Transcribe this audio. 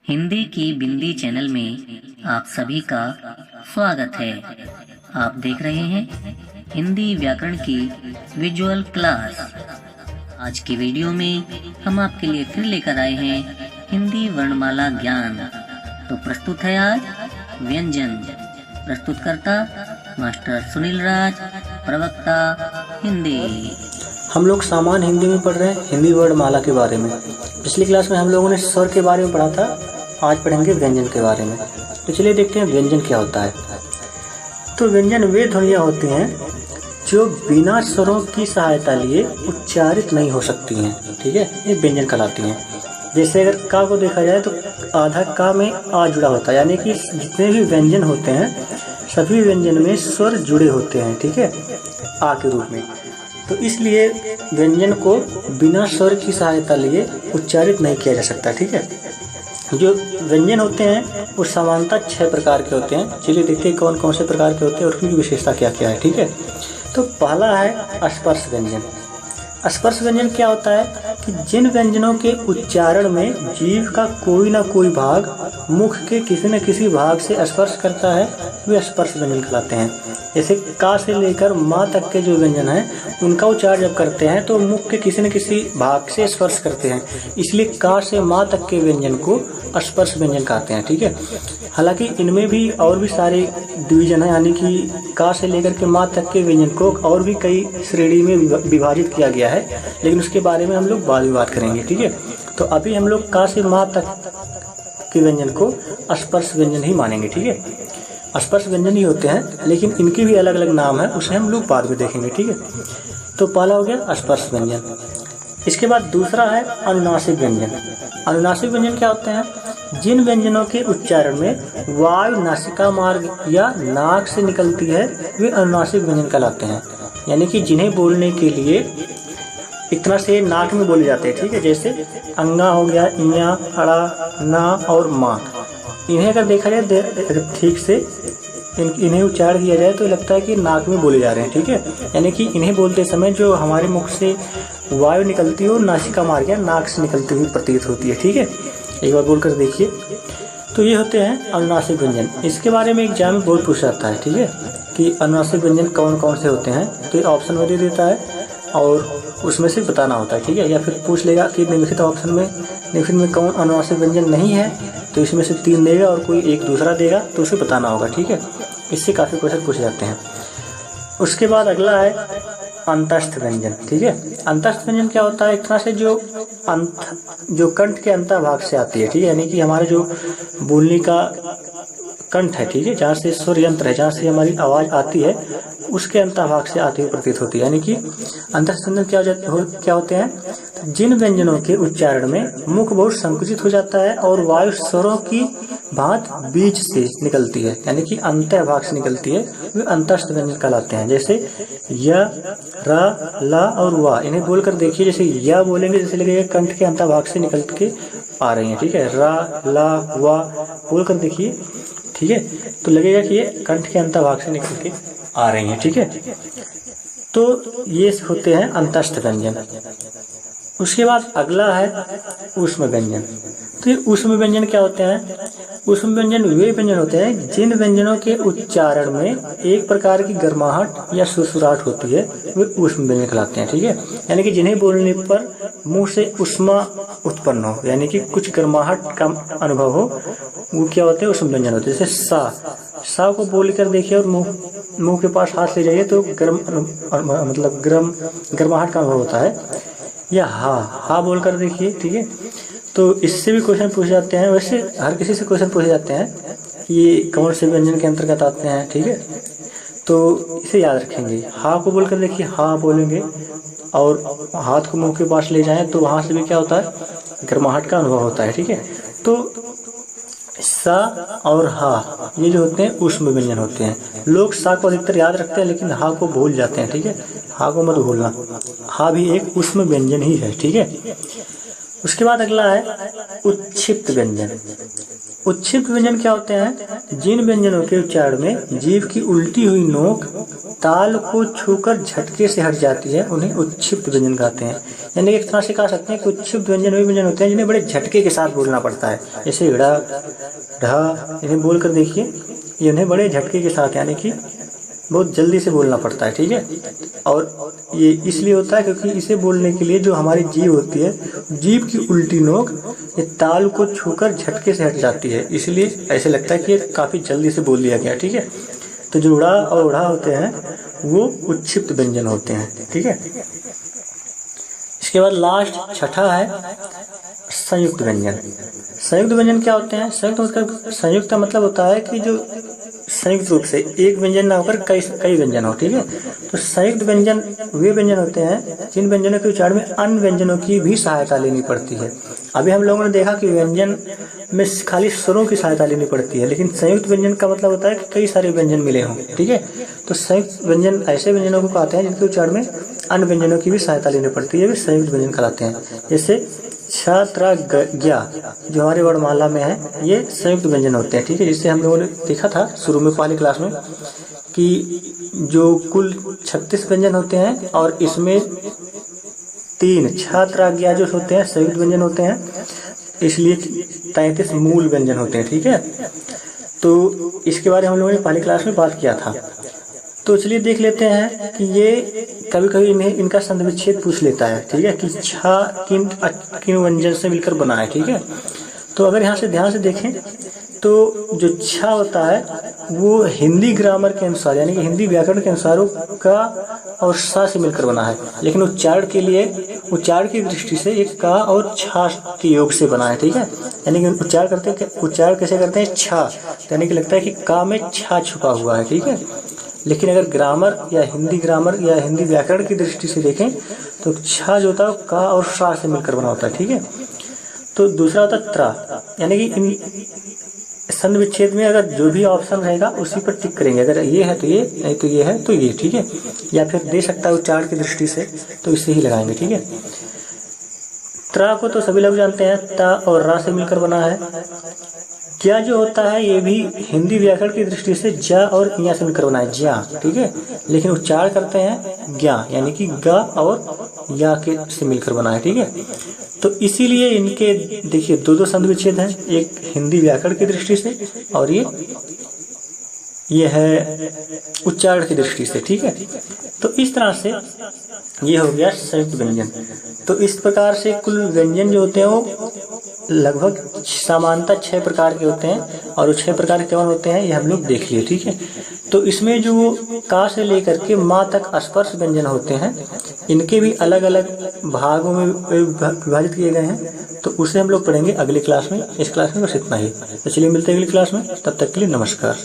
हिंदी की बिंदी चैनल में आप सभी का स्वागत है। आप देख रहे हैं हिंदी व्याकरण की विजुअल क्लास। आज की वीडियो में हम आपके लिए फिर लेकर आए हैं हिंदी वर्णमाला ज्ञान। तो प्रस्तुत है आज व्यंजन। प्रस्तुतकर्ता मास्टर सुनील राज, प्रवक्ता हिंदी। हम लोग सामान्य हिंदी में पढ़ रहे हैं हिंदी वर्णमाला के बारे में। पिछली क्लास में हम लोगों ने स्वर के बारे में पढ़ा था, आज पढ़ेंगे व्यंजन के बारे में। तो चलिए देखते हैं व्यंजन क्या होता है। तो व्यंजन वे ध्वनियाँ होती हैं जो बिना स्वरों की सहायता लिए उच्चारित नहीं हो सकती हैं, ठीक है, ये व्यंजन कहलाती हैं। जैसे अगर का को देखा जाए तो आधा का में आ जुड़ा होता है, यानी कि जितने भी व्यंजन होते हैं सभी व्यंजन में स्वर जुड़े होते हैं, ठीक है, आ के रूप में। तो इसलिए व्यंजन को बिना स्वर की सहायता लिए उच्चारित नहीं किया जा सकता, ठीक है। जो व्यंजन होते हैं वो सामान्यतः 6 प्रकार के होते हैं। चलिए देखते हैं कौन कौन से प्रकार के होते हैं और उनकी विशेषता क्या क्या है, ठीक है। तो पहला है स्पर्श व्यंजन। स्पर्श व्यंजन क्या होता है कि जिन व्यंजनों के उच्चारण में जीभ का कोई ना कोई भाग मुख के किसी न किसी भाग से स्पर्श करता है वे स्पर्श व्यंजन कहलाते हैं। जैसे का से लेकर माँ तक के जो व्यंजन हैं उनका उच्चारण जब करते हैं तो मुख के किसी न किसी भाग से स्पर्श करते हैं, इसलिए का से माँ तक के व्यंजन को स्पर्श व्यंजन कहते हैं, ठीक है। हालांकि इनमें भी और भी सारे डिवीजन है, यानी कि का से लेकर के माँ तक के व्यंजन को और भी कई श्रेणी में विभाजित किया गया है, लेकिन उसके बारे में हम लोग बाद में बात करेंगे, ठीक है। तो अभी हम लोग का से माँ तक के व्यंजन को स्पर्श व्यंजन ही मानेंगे, ठीक है। स्पर्श व्यंजन ही होते हैं, लेकिन इनके भी अलग अलग नाम है, उसे हम लोग बाद में देखेंगे, ठीक है। तो पहला हो गया स्पर्श व्यंजन। इसके बाद दूसरा है अनुनासिक व्यंजन। अनुनासिक व्यंजन क्या होते हैं? जिन व्यंजनों के उच्चारण में वायु नासिका मार्ग या नाक से निकलती है वे अनुनासिक व्यंजन कहलाते हैं, यानी कि जिन्हें बोलने के लिए एक तरह से नाक में बोले जाते हैं, ठीक है। जैसे अंगा हो गया, इया, अड़ा, ना और माँ। इन्हें अगर देखा जाए ठीक से इन्हें उच्चारण किया जाए तो लगता है कि नाक में बोले जा रहे हैं, ठीक है। यानी कि इन्हें बोलते समय जो हमारे मुख से वायु निकलती है वो नासिका मार्ग या नाक से निकलती हुई प्रतीत होती है, ठीक है। एक बार बोलकर देखिए। तो ये होते हैं अनुनासिक व्यंजन। इसके बारे में एग्जाम में बहुत पूछा जाता है, ठीक है, कि अनुनासिक व्यंजन कौन कौन से होते हैं। तो ये ऑप्शन में दे देता है और उसमें से बताना होता है, ठीक है। या फिर पूछ लेगा कि निम्नलिखित ऑप्शन में निम्नलिखित में कौन अनुनासिक व्यंजन नहीं है, तो इसमें से 3 देगा और कोई एक दूसरा देगा, तो उसे बताना होगा, ठीक है। इससे काफ़ी क्वेश्चन पूछे जाते हैं। उसके बाद अगला है अंतस्थ व्यंजन, ठीक है। अंतस्थ व्यंजन क्या होता है? एक तरह से जो कंठ के अंतभाग से आती है, ठीक है, यानी कि हमारे जो बोलने का कंठ है, ठीक है, जहाँ से स्वर यंत्र है, जहाँ से हमारी आवाज़ आती है उसके अंतभाग से आती हुई प्रतीत होती है। यानी कि अंतस्थ व्यंजन क्या होते हैं? जिन व्यंजनों के उच्चारण में मुख बहुत संकुचित हो जाता है और वायु स्वरों की भांत बीच से निकलती है, यानी कि अंतःभाग से निकलती है, वे अंतस्थ व्यंजन कहलाते हैं। जैसे य, र, ला और वा। इन्हें बोलकर देखिए, जैसे य बोलेंगे जैसे लगेगा कंठ के अंतःभाग से निकल के आ रही है, ठीक है। रा, ला, वा बोलकर देखिए, ठीक है, तो लगेगा कि ये कंठ के अंतःभाग से निकल के आ रही है, ठीक है। तो ये होते हैं अंतस्थ व्यंजन। उसके बाद अगला है ऊष्म व्यंजन। तो ये ऊष्म व्यंजन क्या होते हैं? ऊष्म व्यंजन वे व्यंजन होते हैं जिन व्यंजनों के उच्चारण में एक प्रकार की गर्माहट या सुसुराहट होती है वे ऊष्म व्यंजन कहलाते हैं, ठीक है। यानी कि जिन्हें बोलने पर मुंह से ऊष्मा उत्पन्न हो, यानी कि कुछ गर्माहट का अनुभव हो, वो क्या होते हैं? ऊष्म व्यंजन होते हैं। जैसे सा को बोलकर देखिए और मुंह के पास हाथ ले जाइए तो गर्माहट का अनुभव होता है। या हा बोलकर देखिए, ठीक है। तो इससे भी क्वेश्चन पूछे जाते हैं। वैसे हर किसी से क्वेश्चन पूछे जाते हैं कि ये कौन से व्यंजन के अंतर्गत आते हैं, ठीक है। तो इसे याद रखेंगे। हा को बोलकर देखिए, हा बोलेंगे और हाथ को मुंह के पास ले जाएं तो वहां से भी क्या होता है? गर्माहट का अनुभव होता है, ठीक है। तो सा और हा ये जो होते हैं ऊष्म व्यंजन होते हैं। लोग सा को अधिकतर याद रखते हैं लेकिन हा को भूल जाते हैं, ठीक है। हा को मत भूलना, हा भी एक ऊष्म व्यंजन ही है, ठीक है। उसके बाद अगला है उच्छिप्त व्यंजन। उच्छिप्त व्यंजन क्या होते हैं? जिन व्यंजनों के उच्चारण में जीभ की उल्टी हुई नोक ताल को छूकर झटके से हट जाती है उन्हें उच्छिप्त व्यंजन कहते हैं। यानी एक तरह से कह सकते हैं कि उच्छिप्त व्यंजन वे व्यंजन होते हैं जिन्हें बड़े झटके के साथ बोलना पड़ता है। जैसे ढ़, ढ, इन्हें बोल कर देखिए, ये उन्हें बड़े झटके के साथ यानी कि बहुत जल्दी से बोलना पड़ता है। ठीक है, और ये इसलिए होता है क्योंकि इसे बोलने के लिए जो हमारी जीभ होती है, जीभ की उल्टी नोक ये ताल को छूकर झटके से हट जाती है, इसलिए ऐसे लगता है कि ये काफी जल्दी से बोल दिया गया। ठीक है, तो जो उड़ा और उड़ा होते हैं वो उच्छिप्त व्यंजन होते हैं। ठीक है, इसके बाद लास्ट छठा है संयुक्त व्यंजन। संयुक्त व्यंजन क्या होते हैं? संयुक्त का मतलब होता है कि जो संयुक्त रूप से एक व्यंजन ना होकर कई व्यंजन हो। ठीक है, तो संयुक्त व्यंजन वे व्यंजन होते हैं जिन व्यंजनों के उच्चारण में अन्य व्यंजनों की भी सहायता लेनी पड़ती है। अभी हम लोगों ने देखा कि व्यंजन में खाली स्वरों की सहायता लेनी पड़ती है, लेकिन संयुक्त व्यंजन का मतलब होता है कि कई सारे व्यंजन मिले हों। ठीक है, तो संयुक्त व्यंजन ऐसे व्यंजनों को कहते हैं जिनके उच्चारण में अन्य व्यंजनों की भी सहायता लेनी पड़ती है, वे संयुक्त व्यंजन कहलाते हैं। जैसे छ, त्र, ज्ञा जो हमारे वर्णमाला में है ये संयुक्त व्यंजन होते हैं। ठीक है, जिससे हम लोगों ने देखा था शुरू में पहली क्लास में कि जो कुल 36 व्यंजन होते हैं और इसमें 3 छ, त्र, ज्ञा जो होते हैं संयुक्त व्यंजन होते हैं, इसलिए 33 मूल व्यंजन होते हैं। ठीक है, तो इसके बारे में हम लोगों ने पहली क्लास में बात किया था। तो चलिए देख लेते हैं कि ये कभी कभी इनका संधि विच्छेद पूछ लेता है। ठीक है, कि छा किन व्यंजन से मिलकर बना है। ठीक है, तो अगर यहाँ से ध्यान से देखें तो जो छा होता है वो हिंदी ग्रामर के अनुसार यानी कि हिंदी व्याकरण के अनुसार का और सा से मिलकर बना है, लेकिन उच्चारण के लिए उच्चारण की दृष्टि से एक का और छा के योग से बना है। ठीक है, यानी कि उच्चारण कैसे करते हैं? छा, यानी कि लगता है कि का में छा छुपा हुआ है। ठीक है, लेकिन अगर ग्रामर या हिंदी व्याकरण की दृष्टि से देखें तो छा जो होता है का और सा से मिलकर बना होता है। ठीक है, तो दूसरा होता है त्रा, यानी कि इन संधि विच्छेद में अगर जो भी ऑप्शन रहेगा उसी पर टिक करेंगे। अगर ये है तो ये, नहीं तो ये है तो ये। ठीक है, या फिर दे सकता है उच्चारण की दृष्टि से तो इसे ही लगाएंगे। ठीक है, त्रा को तो सभी लोग जानते हैं, ता और रा से मिलकर बना है। ज्या जो होता है ये भी हिंदी व्याकरण की दृष्टि से जा और या से मिलकर बना है, ज्या। ठीक है, लेकिन उच्चारण करते हैं ज्ञा, यानी कि गा और या के से मिलकर बना है। ठीक है, तो इसीलिए इनके देखिए दो संधि विच्छेद हैं, एक हिंदी व्याकरण की दृष्टि से और ये है उच्चारण की दृष्टि से। ठीक है, तो इस तरह से ये हो गया संयुक्त व्यंजन। तो इस प्रकार से कुल व्यंजन जो होते हैं वो लगभग सामान्यतः 6 प्रकार के होते हैं, और वो 6 प्रकार के कौन होते हैं ये हम लोग देख लिए। ठीक है, तो इसमें जो का से लेकर के माँ तक स्पर्श व्यंजन होते हैं इनके भी अलग अलग भागों में विभाजित किए गए हैं, तो उसे हम लोग पढ़ेंगे अगली क्लास में। इस क्लास में बस इतना ही। तो चलिए मिलते हैं अगली क्लास में, तब तक के लिए नमस्कार।